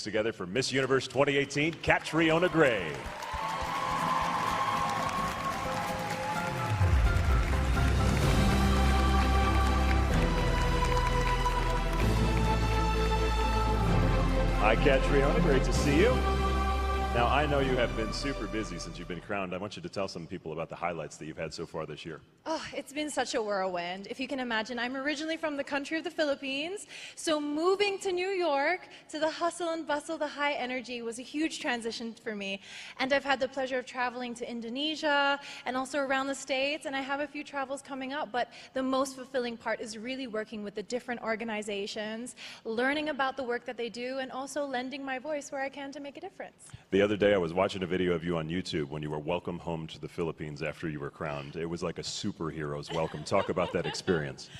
hands together for Miss Universe 2018, Catriona Gray. Hi, Catriona. Great to see you. Now, I know you have been super busy since you've been crowned. I want you to tell some people about the highlights that you've had so far this year. Oh, it's been such a whirlwind. If you can imagine, I'm originally from the country of the Philippines, so moving to New York, to the hustle and bustle, the high energy, was a huge transition for me. And I've had the pleasure of traveling to Indonesia and also around the States, and I have a few travels coming up, but the most fulfilling part is really working with the different organizations, learning about the work that they do, and also lending my voice where I can to make a difference. The other day, I was watching a video of you on YouTube when you were welcome home to the Philippines after you were crowned. It was like a superhero's welcome. Talk about that experience.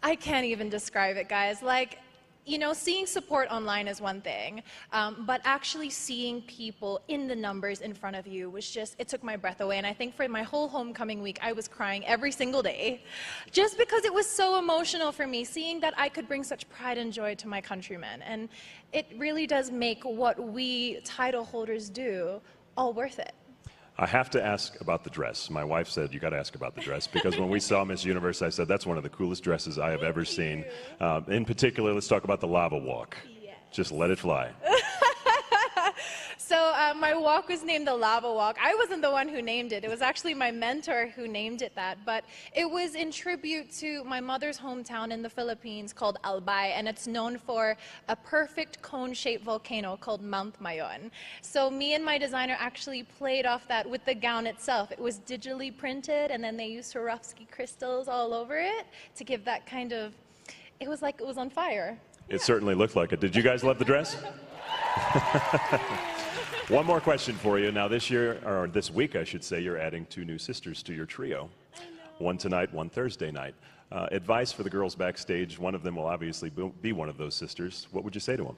I can't even describe it, guys. Like, you know, seeing support online is one thing, but actually seeing people in the numbers in front of you was just, it took my breath away. And I think for my whole homecoming week, I was crying every single day, just because it was so emotional for me, seeing that I could bring such pride and joy to my countrymen. And it really does make what we title holders do all worth it. I have to ask about the dress. My wife said, you got to ask about the dress, because when we saw Miss Universe, I said, that's one of the coolest dresses I have ever seen. In particular, let's talk about the lava walk. Yes. Just let it fly. So my walk was named the Lava Walk. I wasn't the one who named it. It was actually my mentor who named it that. But it was in tribute to my mother's hometown in the Philippines called Albay, and it's known for a perfect cone-shaped volcano called Mount Mayon. So me and my designer actually played off that with the gown itself. It was digitally printed, and then they used Swarovski crystals all over it to give that kind of, it was like it was on fire. It certainly looked like it. Did you guys love the dress? One more question for you. Now this year, or this week I should say, you're adding 2 new sisters to your trio. One tonight, one Thursday night. Advice for the girls backstage. One of them will obviously be one of those sisters. What would you say to them?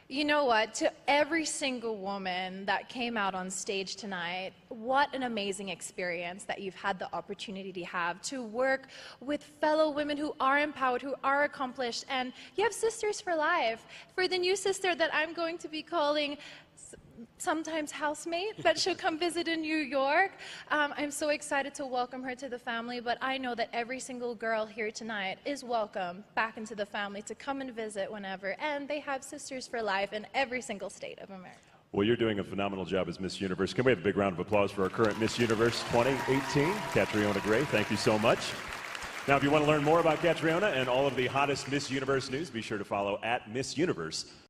You know what, to every single woman that came out on stage tonight, what an amazing experience that you've had the opportunity to have, to work with fellow women who are empowered, who are accomplished, and you have sisters for life. For the new sister that I'm going to be calling sometimes housemate, that she'll come visit in New York. I'm so excited to welcome her to the family, but I know that every single girl here tonight is welcome back into the family to come and visit whenever, and they have sisters for life in every single state of America. Well, you're doing a phenomenal job as Miss Universe. Can we have a big round of applause for our current Miss Universe 2018, Catriona Gray? Thank you so much. Now, if you want to learn more about Catriona and all of the hottest Miss Universe news, be sure to follow @Miss Universe